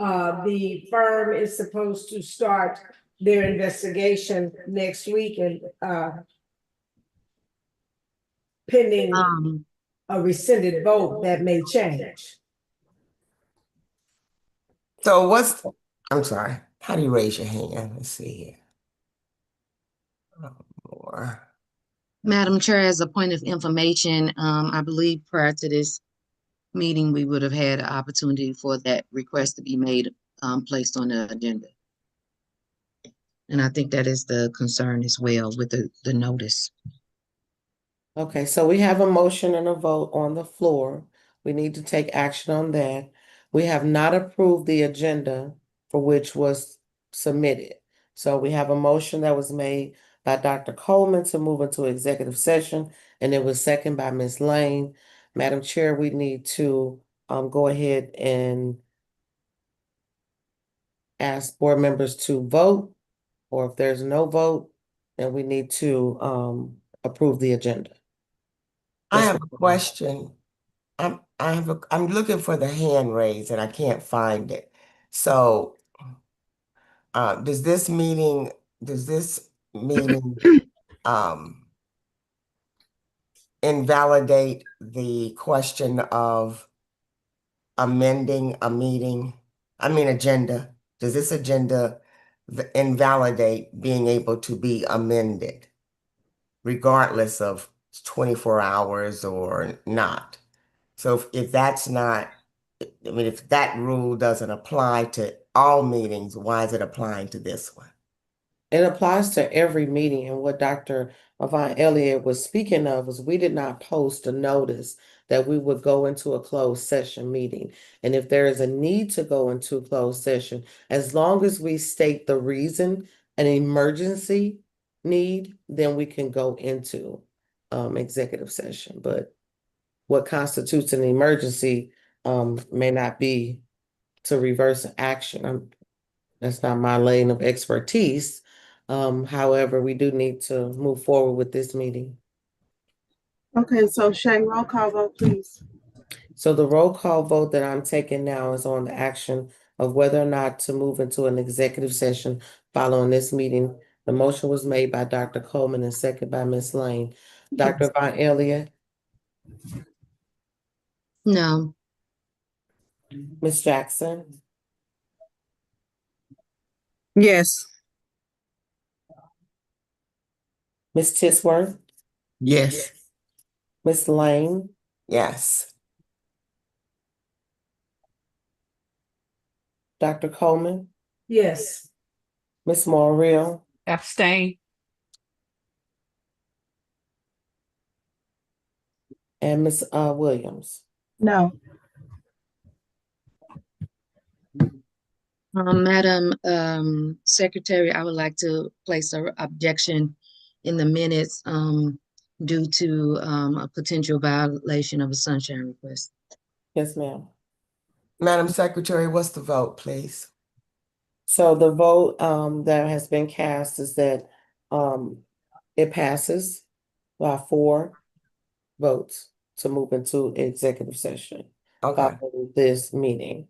The firm is supposed to start their investigation next week and, pending a rescinded vote that may change. So I'm sorry, how do you raise your hand? Let's see here. More. Madam Chair, as a point of information, I believe prior to this meeting, we would have had an opportunity for that request to be made, placed on the agenda. And I think that is the concern as well with the notice. Okay, so we have a motion and a vote on the floor. We need to take action on that. We have not approved the agenda for which was submitted. So we have a motion that was made by Dr. Coleman to move into executive session, and it was seconded by Ms. Lane. Madam Chair, we need to go ahead and ask board members to vote, or if there's no vote, then we need to approve the agenda. I have a question. I'm looking for the hand raise and I can't find it. So, does this meeting invalidate the question of amending a meeting? I mean, agenda. Does this agenda invalidate being able to be amended, regardless of 24 hours or not? So if that's not, I mean, if that rule doesn't apply to all meetings, why is it applying to this one? It applies to every meeting, and what Dr. Avant Elliott was speaking of was we did not post a notice that we would go into a closed session meeting. And if there is a need to go into a closed session, as long as we state the reason, an emergency need, then we can go into executive session. But what constitutes an emergency may not be to reverse action. That's not my lane of expertise. However, we do need to move forward with this meeting. Okay, so Shay, roll call vote, please. So the roll call vote that I'm taking now is on the action of whether or not to move into an executive session following this meeting. The motion was made by Dr. Coleman and seconded by Ms. Lane. Dr. Von Elliott, No. Ms. Jackson, Yes. Ms. Tisworth, Yes. Ms. Lane, Yes. Dr. Coleman, Yes. Ms. Morrill, Abstain. and Ms. Williams. No. Madam Secretary, I would like to place an objection in the minutes due to a potential violation of a sunshine request. Yes, ma'am. Madam Secretary, what's the vote, please? So the vote that has been cast is that it passes by 4 votes to move into executive session Okay. following this meeting.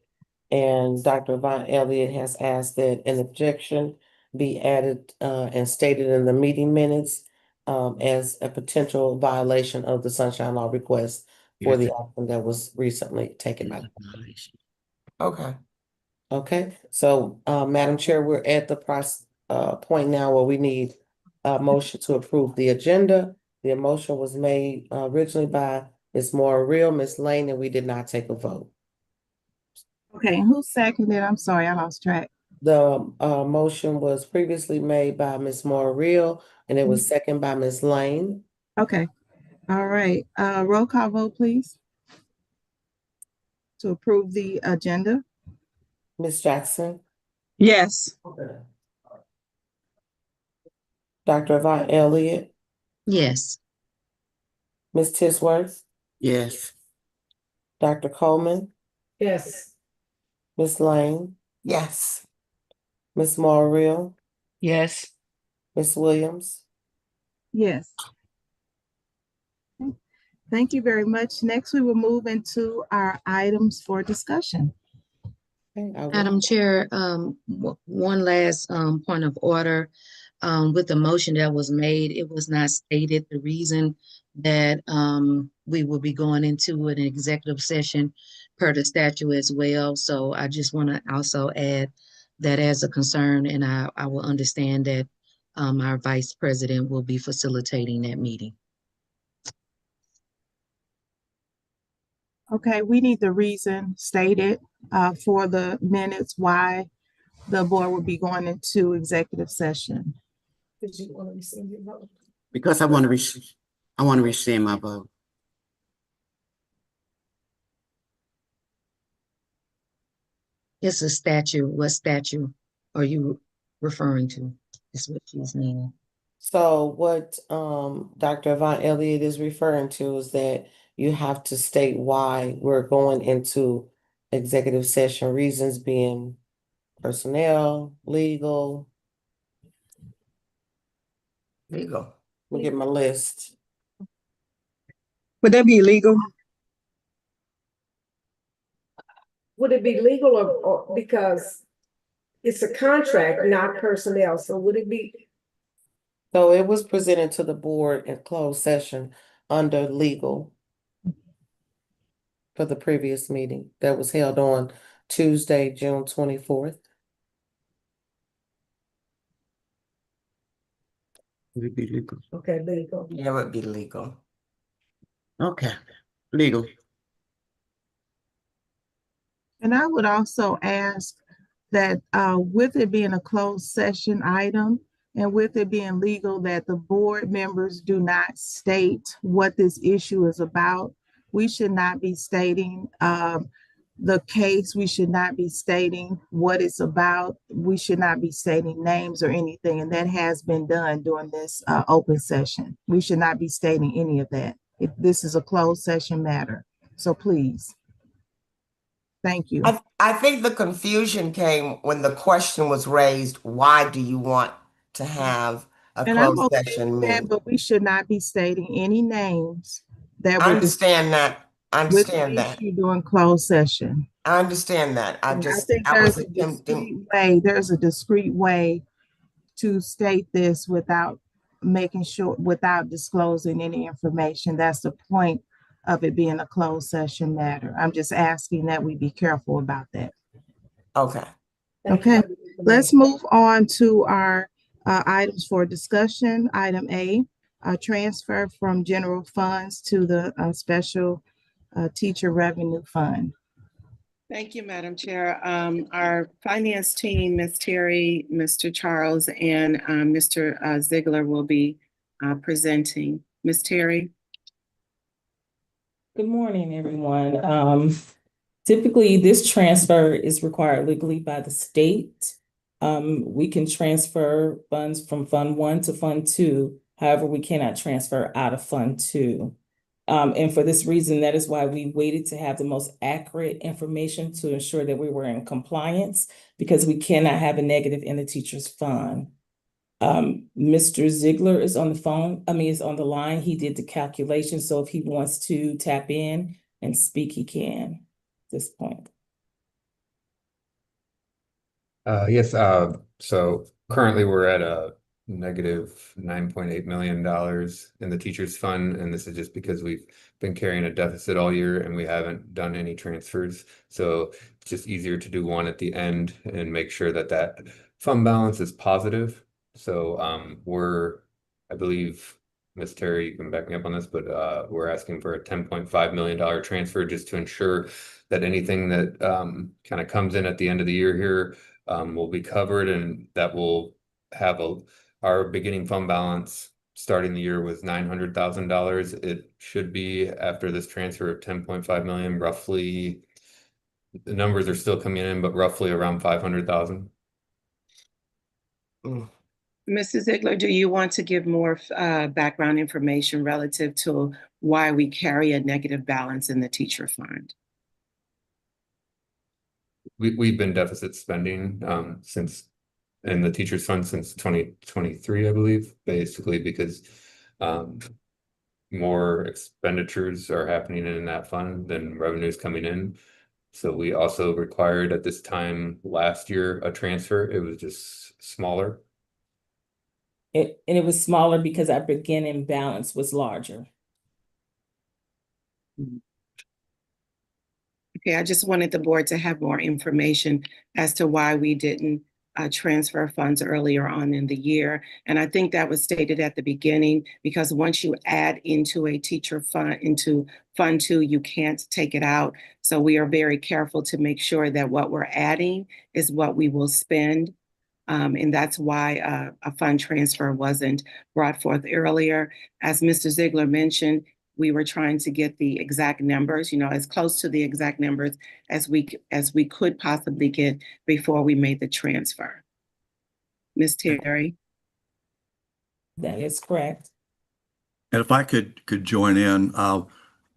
And Dr. Von Elliott has asked that an objection be added and stated in the meeting minutes as a potential violation of the Sunshine Law request for the action that was recently taken by. Okay. Okay, so Madam Chair, we're at the point now where we need a motion to approve the agenda. The motion was made originally by Ms. Morrill, Ms. Lane, and we did not take a vote. Okay, who seconded? I'm sorry, I lost track. The motion was previously made by Ms. Morrill, and it was seconded by Ms. Lane. Okay, all right. Roll call vote, please. To approve the agenda. Ms. Jackson, Yes. Dr. Von Elliott, Yes. Ms. Tisworth, Yes. Dr. Coleman, Yes. Ms. Lane, Yes. Ms. Morrill, Yes. Ms. Williams. Yes. Okay. Thank you very much. Next, we will move into our items for discussion. Okay, I will. Madam Chair, one last point of order. With the motion that was made, it was not stated the reason that we will be going into an executive session per the statute as well. So I just want to also add that as a concern, and I will understand that our vice president will be facilitating that meeting. Okay, we need the reason stated for the minutes why the board will be going into executive session. Did you want to rescind your vote? Because I want to rescind my vote. It's a statute. What statute are you referring to? Is what she's meaning. So what Dr. Yvonne Elliott is referring to is that you have to state why we're going into executive session, reasons being personnel, legal. Legal. Let me get my list. Would that be legal? Would it be legal or because it's a contract, not personnel, so would it be? So it was presented to the board in closed session under legal for the previous meeting that was held on Tuesday, June 24th. Would it be legal? Okay, legal. Yeah, it would be legal. Okay, legal. And I would also ask that with it being a closed session item and with it being legal, that the board members do not state what this issue is about. We should not be stating the case. We should not be stating what it's about. We should not be stating names or anything. And that has been done during this open session. We should not be stating any of that. This is a closed session matter. So please. Thank you. I think the confusion came when the question was raised, why do you want to have a And I'm closed okay session with that, meeting? but we should not be stating any names that I were understand that. I with the understand that. issue during closed session. I understand that. And I think I there's was a attempting. there's a discreet way to state this without making sure, without disclosing any information. That's the point of it being a closed session matter. I'm just asking that we be careful about that. Okay. Okay, let's move on to our items for discussion. Item A, transfer from general funds to the special teacher revenue fund. Thank you, Madam Chair. Our finance team, Ms. Terry, Mr. Charles, and Mr. Ziegler will be presenting. Ms. Terry? Good morning, everyone. Typically, this transfer is required legally by the state. We can transfer funds from Fund 1 to Fund 2. However, we cannot transfer out of Fund 2. And for this reason, that is why we waited to have the most accurate information to ensure that we were in compliance, because we cannot have a negative in the teacher's fund. Mr. Ziegler is on the phone, is on the line. He did the calculation, so if he wants to tap in and speak, he can at this point. Yes, so currently we're at a negative $9.8 million in the teachers fund, and this is just because we've been carrying a deficit all year and we haven't done any transfers. So it's just easier to do one at the end and make sure that that fund balance is positive. So I believe, Ms. Terry, you can back me up on this, but we're asking for a $10.5 million transfer just to ensure that anything that kind of comes in at the end of the year here will be covered, and that will have our beginning fund balance starting the year with $900,000. It should be, after this transfer of 10.5 million, roughly, the numbers are still coming in, but roughly around 500,000. Mrs. Ziegler, do you want to give more background information relative to why we carry a negative balance in the teacher fund? We've been deficit spending in the teachers fund since 2023, I believe, basically because more expenditures are happening in that fund than revenues coming in. So we also required at this time last year a transfer. It was just smaller. And it was smaller because our beginning balance was larger. Okay, I just wanted the board to have more information as to why we didn't transfer funds earlier on in the year. And I think that was stated at the beginning, because once you add into a teacher fund, into Fund 2, you can't take it out. So we are very careful to make sure that what we're adding is what we will spend. And that's why a fund transfer wasn't brought forth earlier. As Mr. Ziegler mentioned, we were trying to get the exact numbers, as close to the exact numbers as we could possibly get before we made the transfer. Ms. Terry? That is correct. And if I could join in,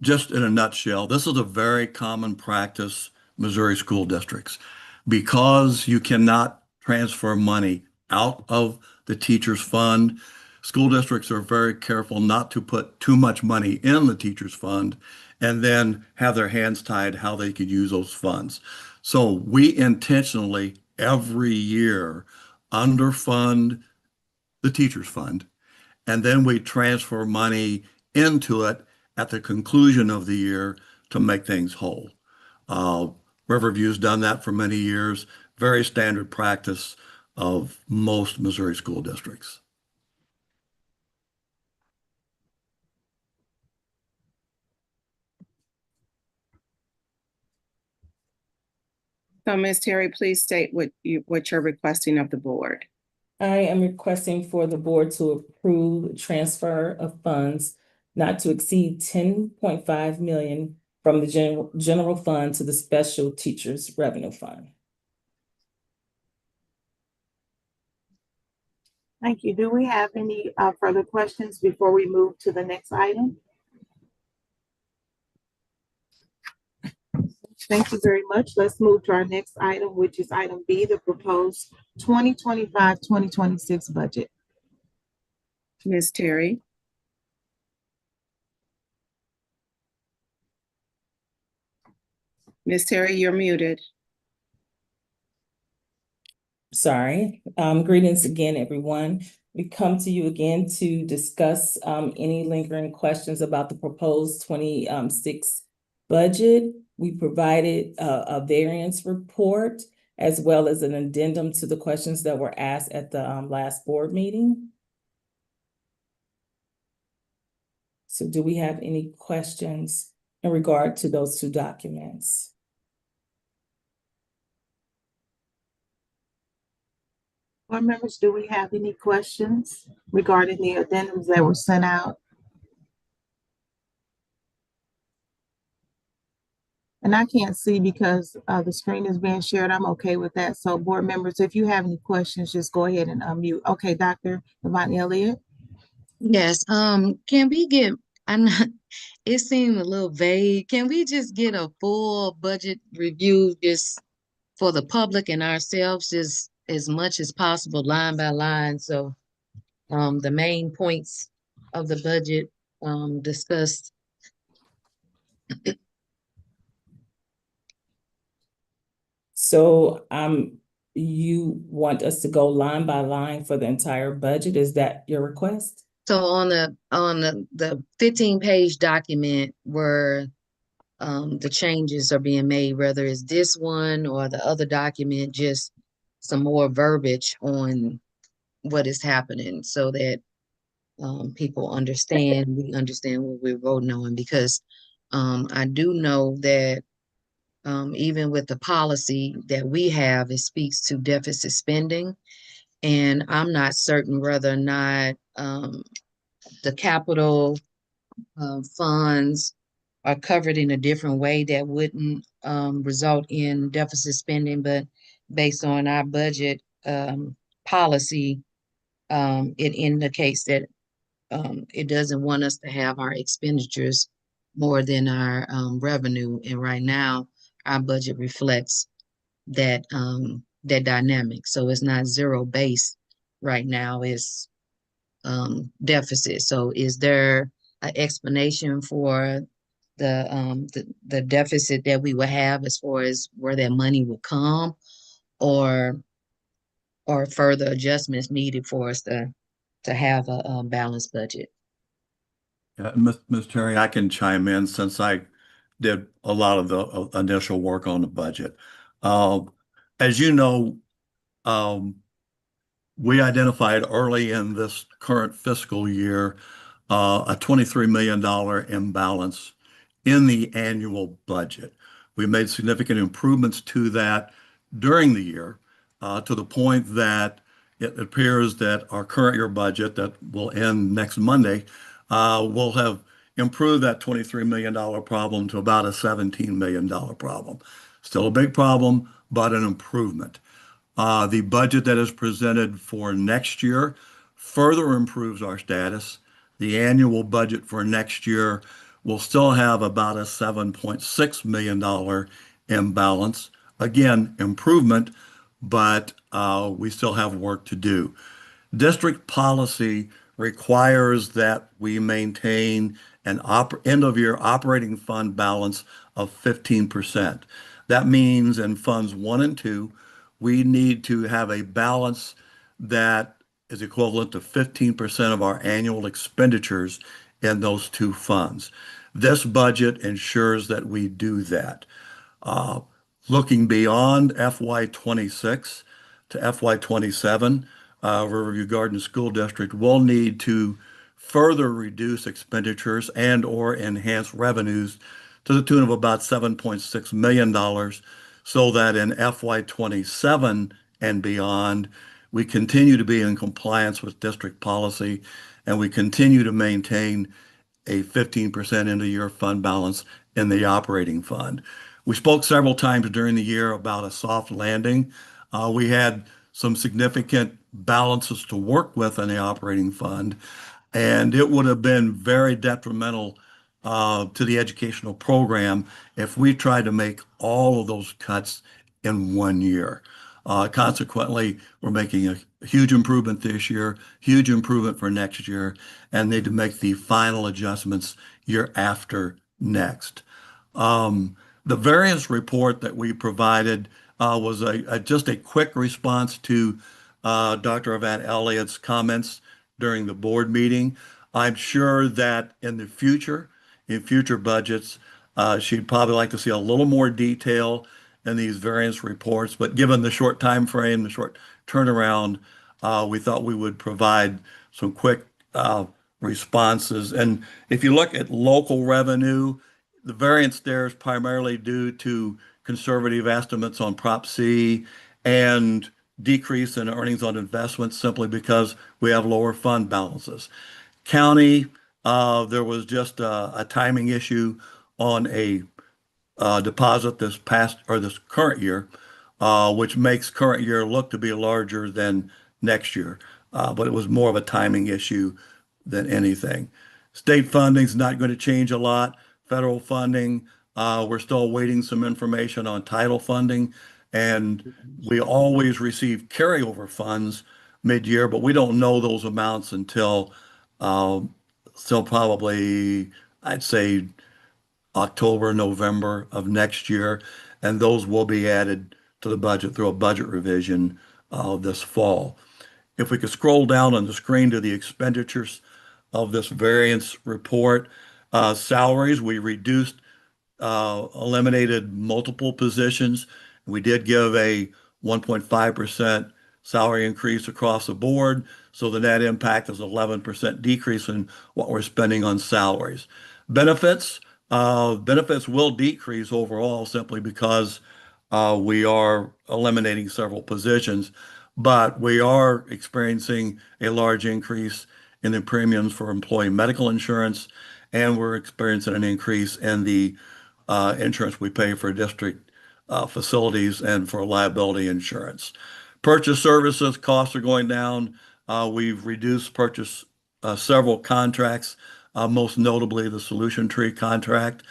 just in a nutshell, this is a very common practice, Missouri school districts, because you cannot transfer money out of the teacher's fund. School districts are very careful not to put too much money in the teacher's fund and then have their hands tied how they could use those funds. So we intentionally every year underfund the teacher's fund, and then we transfer money into it at the conclusion of the year to make things whole. Riverview's done that for many years, very standard practice of most Missouri school districts. So Ms. Terry, please state what you're requesting of the board. I am requesting for the board to approve transfer of funds not to exceed 10.5 million from the general fund to the special teachers revenue fund. Thank you. Do we have any further questions before we move to the next item? Thank you very much. Let's move to our next item, which is item B, the proposed 2025-2026 budget. Ms. Terry? Ms. Terry, you're muted. Sorry. Greetings again, everyone. We come to you again to discuss any lingering questions about the proposed 26 budget. We provided a variance report as well as an addendum to the questions that were asked at the last board meeting. So do we have any questions in regard to those two documents? Board members, do we have any questions regarding the addendums that were sent out? And I can't see because the screen is being shared. I'm okay with that. So board members, if you have any questions, just go ahead and unmute. Okay, Dr. Yvonne Elliott. Yes, can we get, I'm not, it seemed a little vague. Can we just get a full budget review just for the public and ourselves, just as much as possible, line by line? So the main points of the budget discussed. So you want us to go line by line for the entire budget? Is that your request? So on the 15-page document where the changes are being made, whether it's this one or the other document, just some more verbiage on what is happening so that people understand, we understand what we're voting on, because I do know that even with the policy that we have, it speaks to deficit spending. And I'm not certain whether or not the capital funds are covered in a different way that wouldn't result in deficit spending, but based on our budget policy, it indicates that it doesn't want us to have our expenditures more than our revenue. And right now, our budget reflects that that dynamic. So it's not zero base right now, it's deficit. So is there an explanation for the deficit that we would have as far as where that money will come, or further adjustments needed for us to have a balanced budget. Yeah, Ms. Terry, I can chime in since I did a lot of the initial work on the budget. As you know, we identified early in this current fiscal year a $23 million imbalance in the annual budget. We made significant improvements to that during the year to the point that it appears that our current year budget that will end next Monday will have improved that $23 million problem to about a $17 million problem. Still a big problem, but an improvement. The budget that is presented for next year further improves our status. The annual budget for next year will still have about a $7.6 million imbalance. Again, improvement, but we still have work to do. District policy requires that we maintain an end of year operating fund balance of 15%. That means in funds 1 and 2, we need to have a balance that is equivalent to 15% of our annual expenditures in those two funds. This budget ensures that we do that. Looking beyond FY26 to FY27, Riverview Garden School District will need to further reduce expenditures and or enhance revenues to the tune of about $7.6 million, so that in FY27 and beyond, we continue to be in compliance with district policy and we continue to maintain a 15% end of year fund balance in the operating fund. We spoke several times during the year about a soft landing. We had some significant balances to work with in the operating fund, and it would have been very detrimental to the educational program if we tried to make all of those cuts in one year. Consequently, we're making a huge improvement this year, huge improvement for next year, and need to make the final adjustments year after next. The variance report that we provided was just a quick response to Dr. Van Elliott's comments during the board meeting. I'm sure that in future budgets, she'd probably like to see a little more detail in these variance reports, but given the short time frame, the short turnaround, we thought we would provide some quick responses. And if you look at local revenue, the variance there is primarily due to conservative estimates on Prop C and decrease in earnings on investments simply because we have lower fund balances. County, there was just a timing issue on a deposit this current year, which makes current year look to be larger than next year. But it was more of a timing issue than anything. State funding is not going to change a lot. Federal funding, we're still waiting some information on title funding, and we always receive carryover funds mid-year, but we don't know those amounts until probably, I'd say, October, November of next year, and those will be added to the budget through a budget revision this fall. If we could scroll down on the screen to the expenditures of this variance report, salaries, we eliminated multiple positions. We did give a 1.5% salary increase across the board, so the net impact is 11% decrease in what we're spending on salaries. Benefits will decrease overall simply because we are eliminating several positions, but we are experiencing a large increase in the premiums for employee medical insurance, and we're experiencing an increase in the insurance we pay for district facilities and for liability insurance. Purchase services costs are going down. We've reduced several contracts, most notably the Solution Tree contract.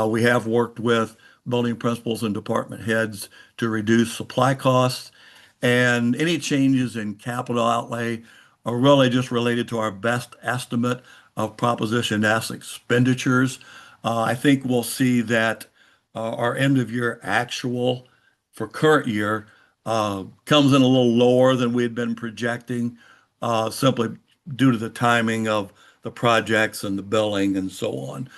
We have worked with building principals and department heads to reduce supply costs, and any changes in capital outlay are really just related to our best estimate of Proposition S expenditures. I think we'll see that our end of year actual for current year comes in a little lower than we had been projecting, simply due to the timing of the projects and the billing and so on.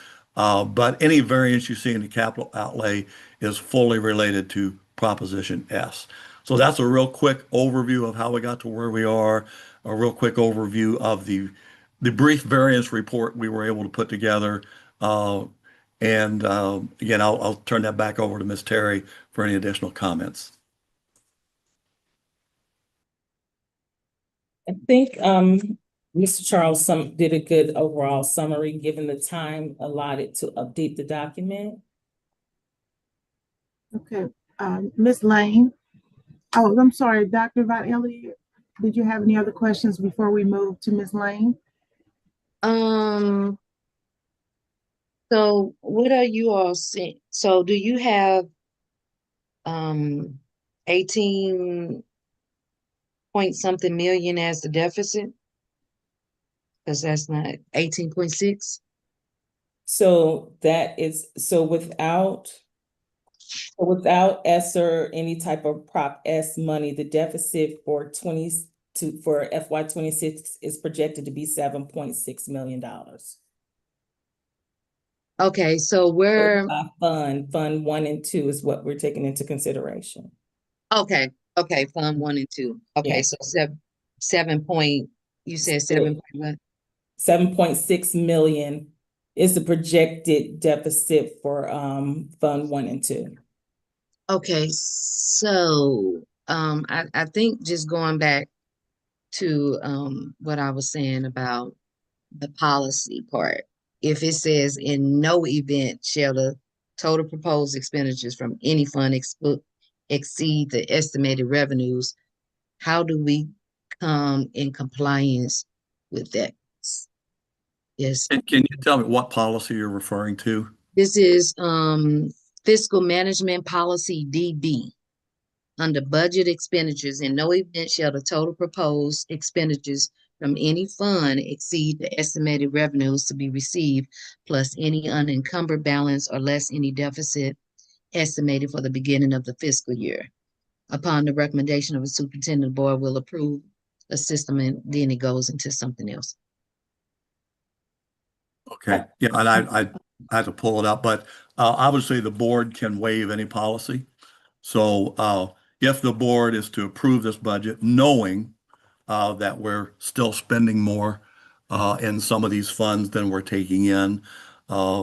But any variance you see in the capital outlay is fully related to Proposition S. So that's a real quick overview of how we got to where we are, a real quick overview of the brief variance report we were able to put together. And again, I'll turn that back over to Ms. Terry for any additional comments. I think Mr. Charles did a good overall summary, given the time allotted to update the document. Okay, Ms. Lane. Oh, I'm sorry, Dr. Von Elliott. Did you have any other questions before we move to Ms. Lane? So what are you all seeing? So do you have 18 point something million as the deficit? Because that's not 18.6. So that is, so without ESSER, any type of Prop S money, the deficit for FY 26 is projected to be $7.6 million. Okay, so where, Fund 1 and 2 is what we're taking into consideration. okay, Fund 1 and 2. Okay, Yeah. so 7 point, you said 7 point what? 7.6 million is the projected deficit for Fund 1 and 2. Okay, so I think just going back to what I was saying about the policy part. If it says in no event shall the total proposed expenditures from any fund exceed the estimated revenues, how do we come in compliance with that? Yes, And can you tell me what policy you're referring to? this is fiscal management policy DB. Under budget expenditures, in no event shall the total proposed expenditures from any fund exceed the estimated revenues to be received, plus any unencumbered balance or less any deficit estimated for the beginning of the fiscal year. Upon the recommendation of the superintendent, the board will approve a system, and then it goes into something else. Okay, yeah, and I had to pull it up, but obviously the board can waive any policy. So if the board is to approve this budget, knowing that we're still spending more in some of these funds than we're taking in,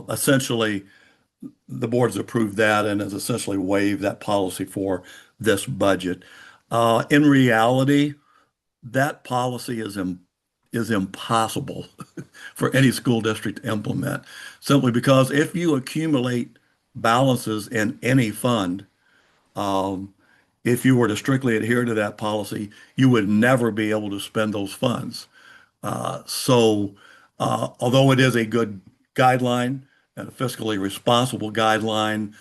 essentially the board's approved that and has essentially waived that policy for this budget. In reality, that policy is impossible for any school district to implement, simply because if you accumulate balances in any fund, if you were to strictly adhere to that policy, you would never be able to spend those funds. Although it is a good guideline and a fiscally responsible guideline,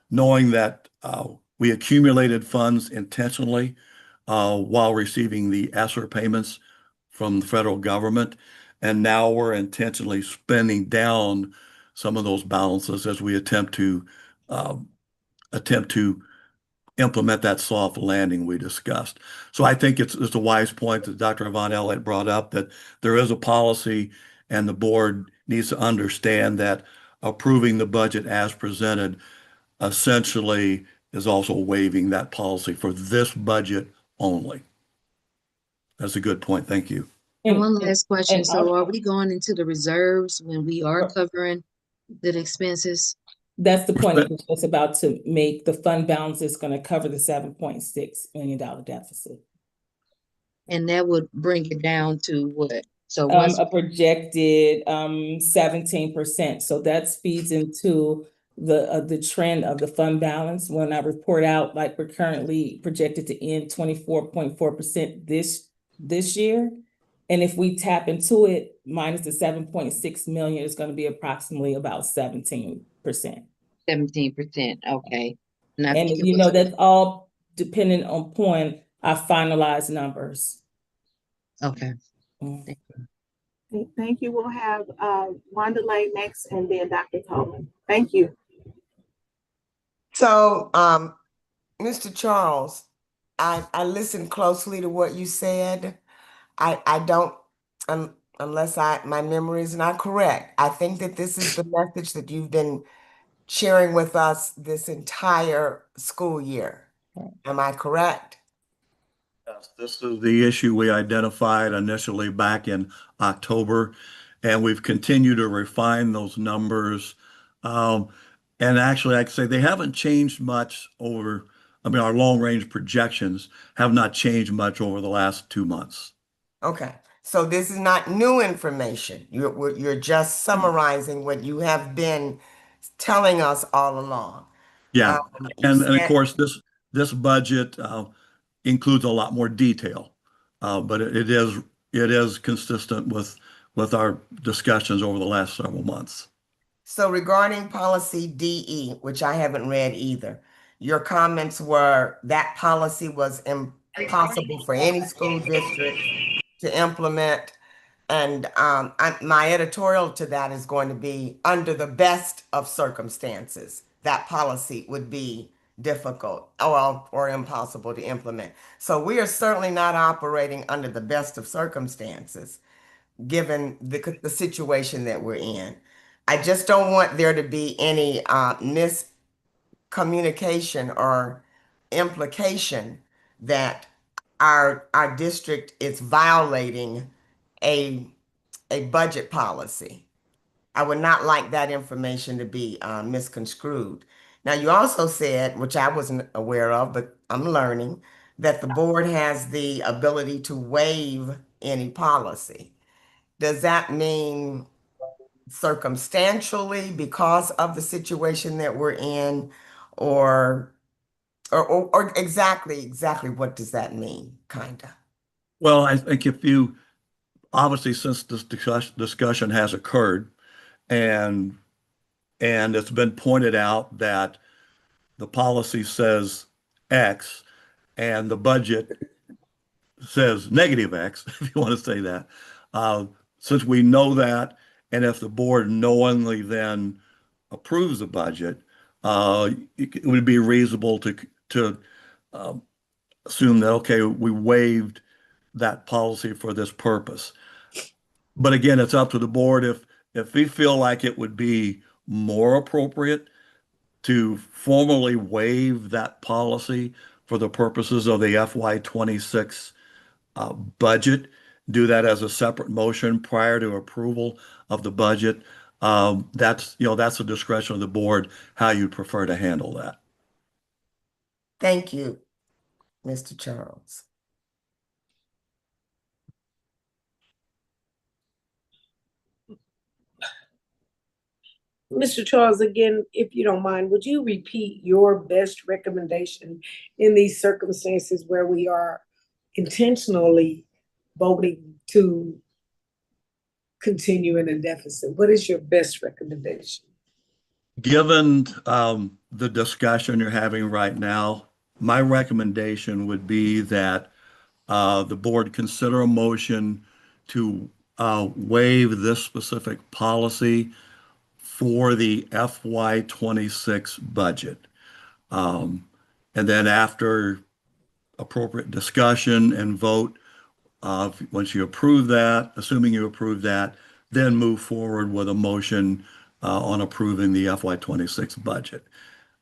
knowing that we accumulated funds intentionally while receiving the ESSER payments from the federal government, and now we're intentionally spending down some of those balances as we attempt to implement that soft landing we discussed. So I think it's a wise point that Dr. Von Elliott brought up, that there is a policy and the board needs to understand that approving the budget as presented essentially is also waiving that policy for this budget only. That's a good point. Thank you. And one last question. So also- are we going into the reserves when we are covering the expenses? That's the point I was just about to make. The fund balance is going to cover the $7.6 million deficit. And that would bring it down to what? So once A projected 17%. So that feeds into the trend of the fund balance. When I report out, like we're currently projected to end 24.4% this year. And if we tap into it, minus the 7.6 million, is going to be approximately about 17%. 17%, okay. And I And think you know, that's all dependent upon our finalized numbers. okay. Mm. Thank you. Okay, thank you. We'll have Wanda Lay next and then Dr. Coleman. Thank you. So, Mr. Charles, I listened closely to what you said. I don't, unless my memory is not correct, I think that this is the message that you've been sharing with us this entire school year. Am I correct? Yes, this is the issue we identified initially back in October, and we've continued to refine those numbers. Um, and actually, I can say they haven't changed much over, I mean, our long-range projections have not changed much over the last 2 months. Okay, so this is not new information. You're just summarizing what you have been telling us all along. Yeah, You and of said, course, this budget includes a lot more detail, but it is consistent with our discussions over the last several months. so regarding policy DE, which I haven't read either, your comments were that policy was impossible for any school district to implement. And my editorial to that is going to be under the best of circumstances, that policy would be difficult or impossible to implement. So we are certainly not operating under the best of circumstances, given the situation that we're in. I just don't want there to be any miscommunication or implication that our district is violating a a budget policy. I would not like that information to be misconstrued. Now, you also said, which I wasn't aware of, but I'm learning, that the board has the ability to waive any policy. Does that mean circumstantially because of the situation that we're in, or or exactly what does that mean, kinda? Well, I think if you obviously, since this discussion has occurred, and it's been pointed out that the policy says X and the budget says negative X, if you want to say that. Uh, since we know that, and if the board knowingly then approves the budget, it would be reasonable to um, assume that, okay, we waived that policy for this purpose. But again, it's up to the board. If we feel like it would be more appropriate to formally waive that policy for the purposes of the FY26 budget, do that as a separate motion prior to approval of the budget. That's the discretion of the board, how you prefer to handle that. Thank you, Mr. Charles. Mr. Charles, again, if you don't mind, would you repeat your best recommendation in these circumstances where we are intentionally voting to continue in a deficit? What is your best recommendation? Given the discussion you're having right now, my recommendation would be that the board consider a motion to waive this specific policy for the FY26 budget. And then after appropriate discussion and vote, once you approve that, assuming you approve that, then move forward with a motion on approving the FY26 budget.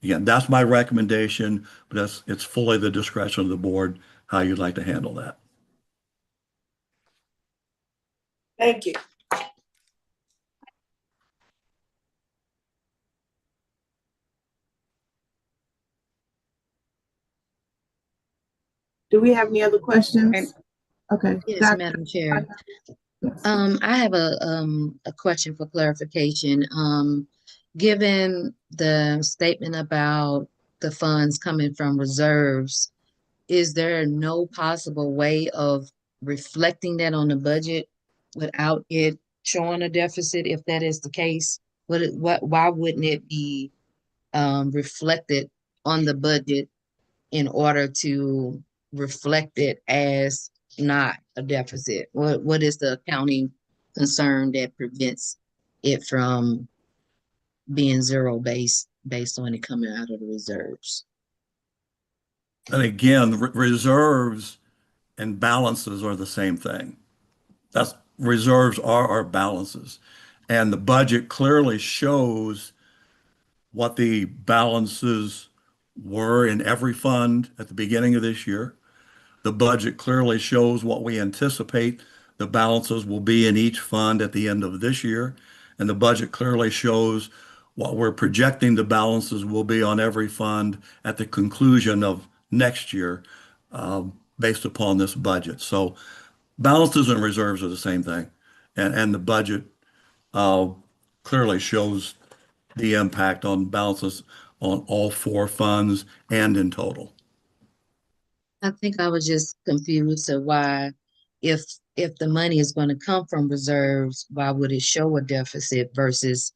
Again, that's my recommendation, but it's fully the discretion of the board how you'd like to handle that. Thank you. Do we have any other questions? Okay. Yes, Dr. Madam Chair. Yes. I have a question for clarification. Given the statement about the funds coming from reserves, is there no possible way of reflecting that on the budget without it showing a deficit? If that is the case, why wouldn't it be reflected on the budget in order to reflect it as not a deficit? What is the accounting concern that prevents it from being zero based on it coming out of the reserves. And again, reserves and balances are the same thing. That's reserves are our balances. And the budget clearly shows what the balances were in every fund at the beginning of this year. The budget clearly shows what we anticipate the balances will be in each fund at the end of this year. And the budget clearly shows what we're projecting the balances will be on every fund at the conclusion of next year, based upon this budget. So balances and reserves are the same thing. And the budget clearly shows the impact on balances on all four funds and in total. I think I was just confused of why, if the money is going to come from reserves, why would it show a deficit versus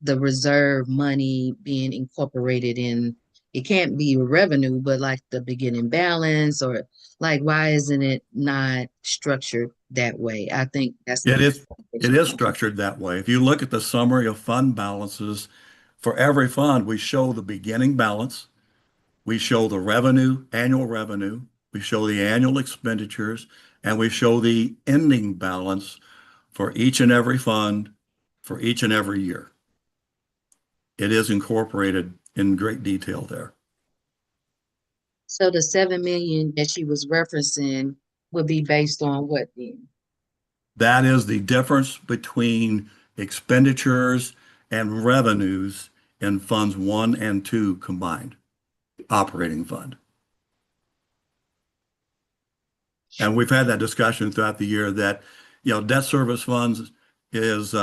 the reserve money being incorporated in? It can't be revenue, but like the beginning balance, or like, why isn't it not structured that way? I think that's It is structured that way. If you look at the summary of fund balances for every fund, we show the beginning balance, we show the revenue, annual revenue, we show the annual expenditures, and we show the ending balance for each and every fund for each and every year. It is incorporated in great detail there. So the 7 million that she was referencing would be based on what then? That is the difference between expenditures and revenues in funds 1 and 2 combined, operating fund. And we've had that discussion throughout the year that, debt service funds is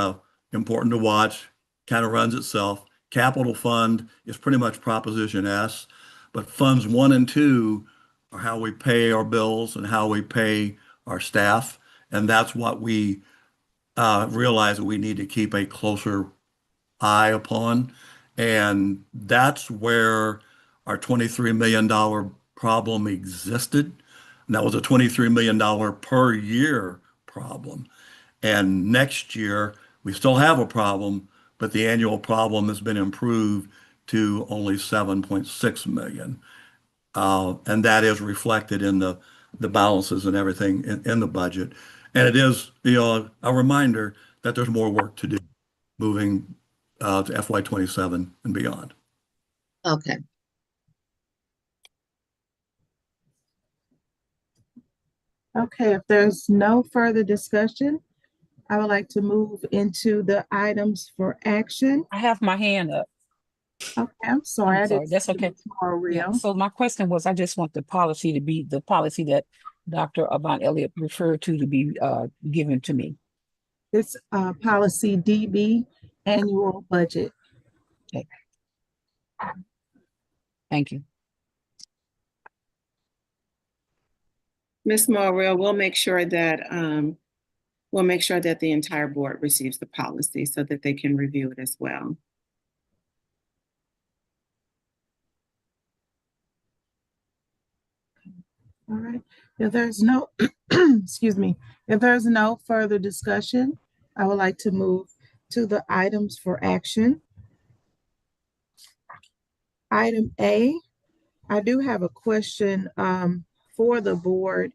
important to watch, kind of runs itself. Capital fund is pretty much Proposition S, but funds 1 and 2 are how we pay our bills and how we pay our staff. And that's what we realize that we need to keep a closer eye upon. And that's where our $23 million problem existed. And that was a $23 million per year problem. And next year, we still have a problem, but the annual problem has been improved to only 7.6 million. And that is reflected in the balances and everything in the budget. And it is, a reminder that there's more work to do moving to FY27 and beyond. Okay. Okay, if there's no further discussion, I would like to move into the items for action. I have my hand up. Okay, I'm sorry. I'm I sorry, didn't that's see okay. Ms. Mara Yeah, Real. so my question was, I just want the policy to be the policy that Dr. Avant Elliott referred to be given to me. It's policy DB, annual budget. Okay. Thank you. Ms. Morrell, we'll make sure that the entire board receives the policy so that they can review it as well. All right. If there's no, excuse me, if there's no further discussion, I would like to move to the items for action. Item A, I do have a question for the board.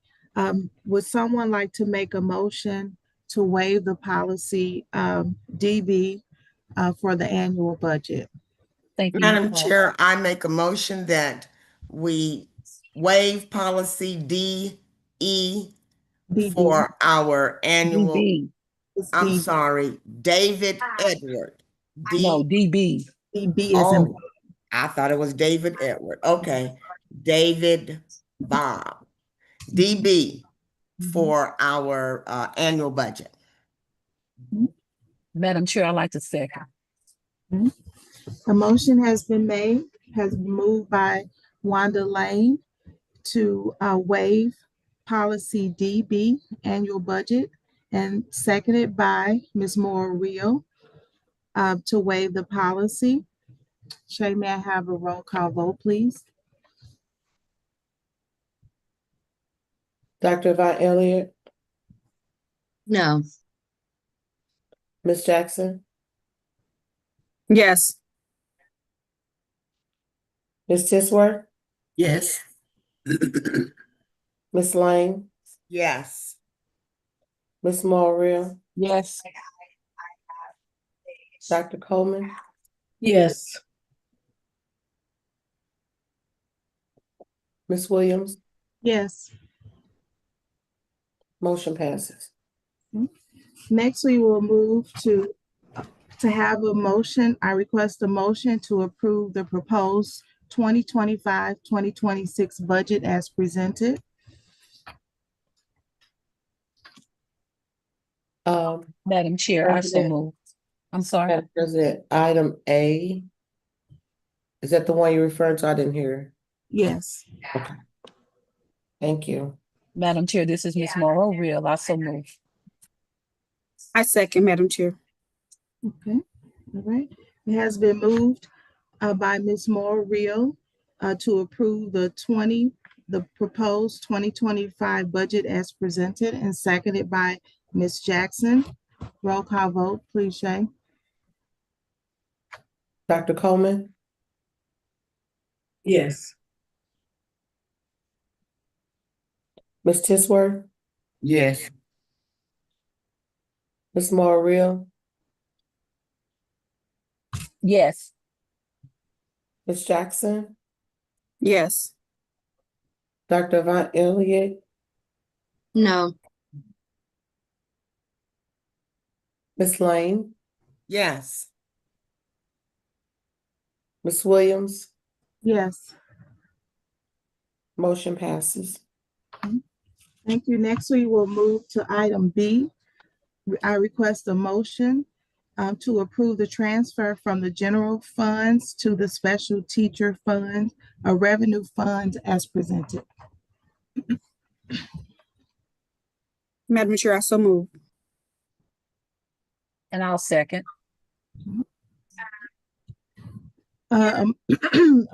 Would someone like to make a motion to waive the policy DB for the annual budget? Thank you. Madam Chair, I make a motion that we waive policy DE DB. for our annual, DB. It's I'm DB. sorry, David Edward. No, DB. DB is in. Oh, I thought it was David Edward. Okay, David Bob. DB for our annual budget. Madam Chair, I'd like to second. A motion has been made, has been moved by Wanda Lane to waive policy DB, annual budget, and seconded by Ms. Moore Rio to waive the policy. Shay, may I have a roll call vote, please? Dr. Avant Elliott, No. Ms. Jackson, Yes. Ms. Tisworth, Yes. Ms. Lane, Yes. Ms. Morrill, Yes. Dr. Coleman, Yes. Ms. Williams, Yes. motion passes. Next, we will move to have a motion. I request a motion to approve the proposed 2025-2026 budget as presented. Madam Chair, I so President, move. I'm sorry. Madam President, item A, is that the one you're referring to? I didn't hear. Yes. Okay. Thank you. Madam Chair, this is Ms. Morrow Real. I so move. I second, Madam Chair. Okay. All right. It has been moved by Ms. Moore Real to approve the proposed 2025 budget as presented, and seconded by Ms. Jackson. Roll call vote, please, Shay. Dr. Coleman, Yes. Ms. Tisworth, Yes. Ms. Morrill, Yes. Ms. Jackson, Yes. Dr. Von Elliott, No. Ms. Lane, Yes. Ms. Williams, Yes. motion passes. Thank you. Next, we will move to item B. I request a motion to approve the transfer from the general funds to the special teacher fund, a revenue fund as presented. Madam Chair, I so move. And I'll second. A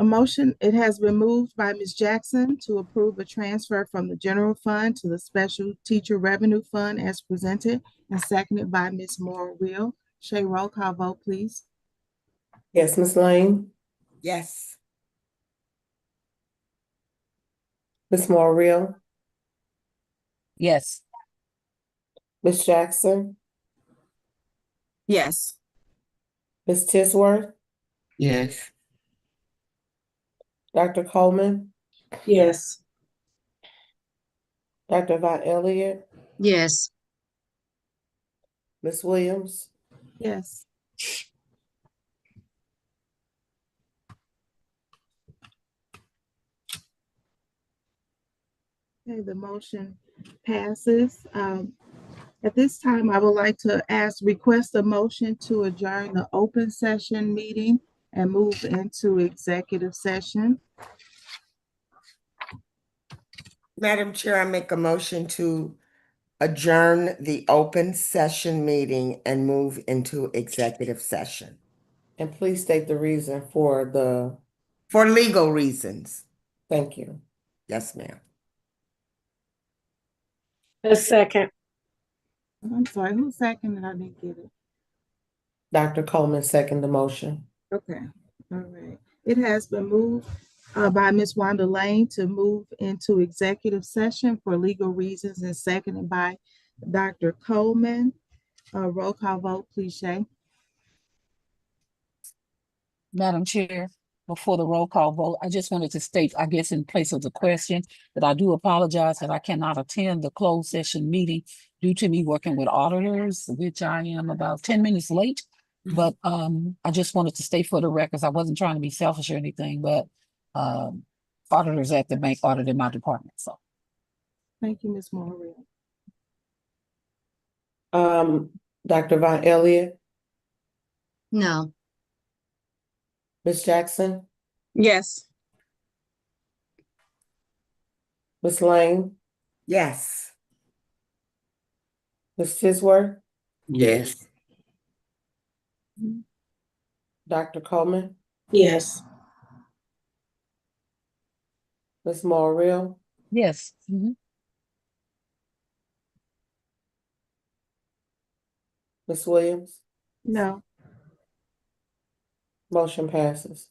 motion, it has been moved by Ms. Jackson to approve a transfer from the general fund to the special teacher revenue fund as presented, and seconded by Ms. Moore Real. Shay, roll call vote, please. Yes, Ms. Lane, Yes. Ms. Morrill, Yes. Ms. Jackson, Yes. Ms. Tisworth, Yes. Dr. Coleman, Yes. Dr. Von Elliott, Yes. Ms. Williams, Yes. Okay, the motion passes. At this time, I would like to request a motion to adjourn the open session meeting and move into executive session. Madam Chair, I make a motion to adjourn the open session meeting and move into executive session and please state the reason for the, for legal reasons. thank you. Yes, ma'am. A second. I'm sorry, who seconded? I didn't get it. Dr. Coleman, second the motion. Okay, all right. It has been moved by Ms. Wanda Lane to move into executive session for legal reasons, and seconded by Dr. Coleman. Roll call vote, please, Shay. Madam Chair, before the roll call vote, I just wanted to state, I guess in place of the question, that I do apologize that I cannot attend the closed session meeting due to me working with auditors, which I am about 10 minutes late. But I just wanted to state for the records, I wasn't trying to be selfish or anything, but auditors at the bank audited my department, so. Thank you, Ms. Moore. Dr. Von Elliott, No. Ms. Jackson, Yes. Ms. Lane, Yes. Ms. Tisworth, Yes. Dr. Coleman, Yes. Ms. Morrill, Yes. Mhm. Ms. Williams? No. Motion passes.